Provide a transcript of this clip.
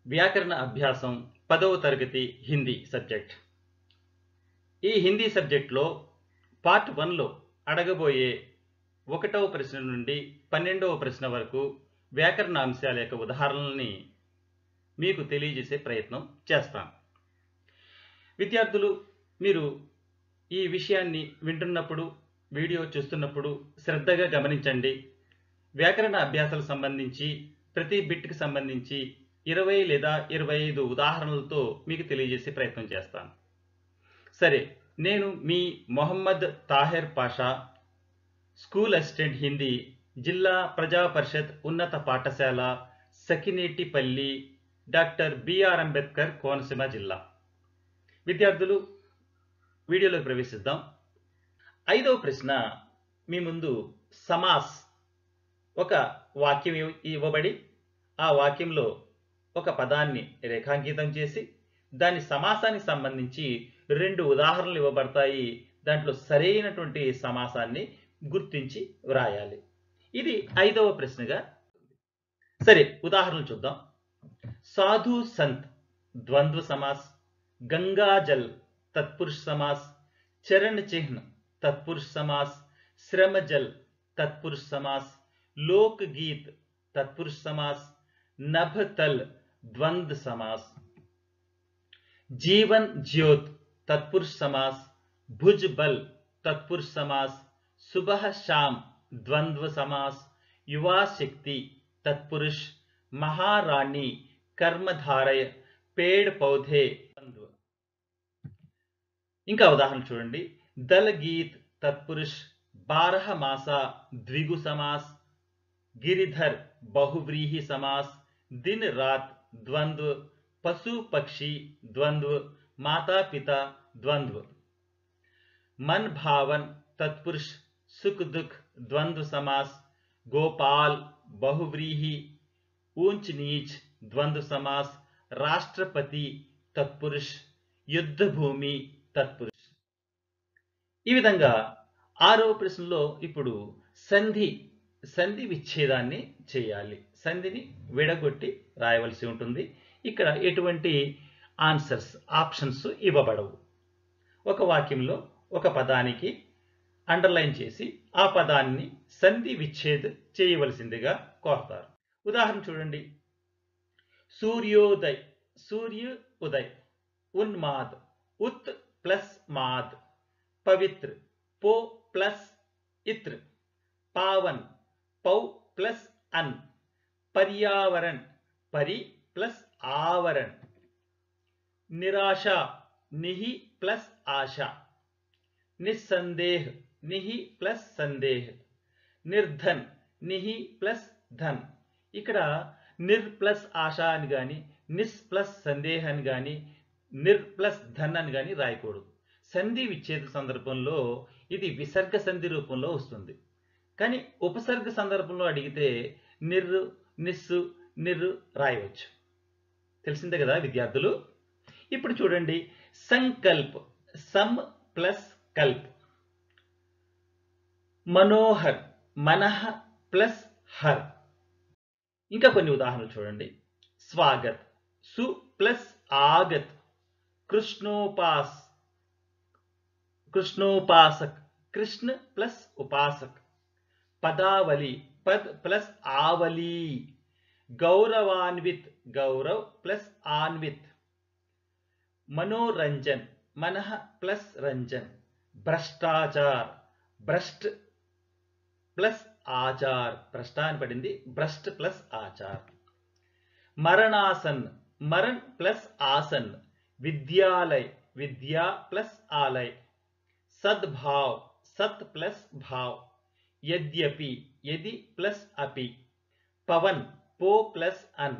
వ్యాకరణ అభ్యాసం 10వ తరగతి హిందీ సబ్జెక్ట్. ఈ హిందీ సబ్జెక్ట్లో పార్ట్ 1లో అడగబోయే 1వ ప్రశ్న నుండి 12వ ప్రశ్న వరకు వ్యాకరణ అంశాల యొక్క ఉదాహరణల్ని మీకు తెలియజేసే ప్రయత్నం చేస్తాను. విద్యార్థులు, మీరు ఈ విషయాన్ని వింటున్నప్పుడు, వీడియో చూస్తున్నప్పుడు శ్రద్ధగా గమనించండి. వ్యాకరణ అభ్యాసాలకు సంబంధించి ప్రతి బిట్కి సంబంధించి 20 లేదా 25 ఉదాహరణలతో మీకు తెలియజేసే ప్రయత్నం చేస్తాను. సరే, నేను మీ మొహమ్మద్ తాహిర్ పాషా, స్కూల్ అసిస్టెంట్ హిందీ, జిల్లా ప్రజా పరిషత్ ఉన్నత పాఠశాల, సకినేటిపల్లి, డాక్టర్ బిఆర్ అంబేద్కర్, కోనసీమ జిల్లా. విద్యార్థులు, వీడియోలోకి ప్రవేశిద్దాం. 5వ ప్రశ్న మీ ముందు సమాస్. ఒక వాక్యం ఇవ్వబడి ఆ వాక్యంలో ఒక పదాన్ని రేఖాంకితం చేసి దాని సమాసానికి సంబంధించి 2 ఉదాహరణలు ఇవ్వబడతాయి. దాంట్లో సరైనటువంటి సమాసాన్ని గుర్తించి వ్రాయాలి. ఇది 5వ ప్రశ్నగా. సరే, ఉదాహరణలు చూద్దాం. సాధు సంత్ ద్వంద్వ సమాస్, గంగాజల్ तत्पुरुष समास, चरण चिन्ह तत्पुरुष समास, श्रमजल तत्पुरुष समास, लोकगीत तत्पुरुष समास, नभतल द्वंद्व समास, जीवन ज्योत तत्पुरुष समास, भुजबल तत्पुरुष समास, सुबह शाम द्वंद्व समास, युवा शक्ति तत्पुरुष, महारानी कर्मधारय, पेड़ पौधे द्वंद्व. ఇంకా ఉదాహరణ చూడండి. దల్ గీత్ తత్పురుష్, 12 మాసా ద్విగు సమాస్, గిరిధర్ బహువ్రీహి సమాస్, దిన్ రాత్ ద్వంద్వ, పశు పక్షి ద్వంద్వ, మాతా పిత ద్వంద్వ. मन भावन तत्पुरुष, सुख दुख द्वंद्व समास, गोपाल बहुव्रीहि, ऊंच नीच द्वंद्व समास, राष्ट्रपति तत्पुरुष, युद्ध भूमि तत्पुरुष. ఈ విధంగా 6వ ప్రశ్నలో ఇప్పుడు సంధి విచ్ఛేదాన్ని చేయాలి. సంధిని విడగొట్టి రాయవలసి ఉంటుంది. ఇక్కడ ఎటువంటి ఆప్షన్స్ ఇవ్వబడవు. ఒక వాక్యంలో ఒక పదానికి అండర్లైన్ చేసి ఆ పదాన్ని సంధి విచ్ఛేద్ చేయవలసిందిగా కోరతారు. ఉదాహరణ చూడండి. సూర్యోదయ్, సూర్య ఉదయ్, ఉన్మాద్, ఉత్ ప్లస్ మాద్, पवित्र, पो प्लस इत्र, पावन, पौ प्लस अन, पर्यावरण, परि प्लस आवरण, निराशा, निहि प्लस आशा, निस्संदेह, निहि प्लस संदेह, निर्धन, निहि प्लस धन. ఇక్కడ నిర్ ప్లస్ ఆశ అని గాని, నిస్ ప్లస్ సందేహ అని గాని, నిర్ ప్లస్ ధన్ అని గాని రాయకూడదు. సంధి విచ్ఛేద సందర్భంలో ఇది విసర్గ సంధి రూపంలో వస్తుంది. కానీ ఉపసర్గ సందర్భంలో అడిగితే నిర్రు, నిస్సు, నిర్రు రాయవచ్చు. తెలిసిందే కదా విద్యార్థులు. ఇప్పుడు చూడండి. సంకల్ప్, సమ్ ప్లస్ కల్ప్. మనోహర్, మనః ప్లస్ హర్. ఇంకా కొన్ని ఉదాహరణలు చూడండి. స్వాగత్, సు ప్లస్ ఆగత్, కృష్ణోపాస్, कृष्णोपासक, कृष्ण प्लस उपासक, पदावली, पद प्लस आवली, गौरवान्वित, गौरव प्लस आन्वित, मनोरंजन, मनः प्लस रंजन, भ्रष्टाचार, भ्रष्ट प्लस आचार, भ्रष्टान पड़िंदी, भ्रष्ट प्लस आचार, मरणासन, मरण प्लस आसन, विद्यालय, विद्या प्लस आलय, सद्भाव, सत प्लस भाव, यद्यपि, यदि प्लस अपि, पवन, पो प्लस अन,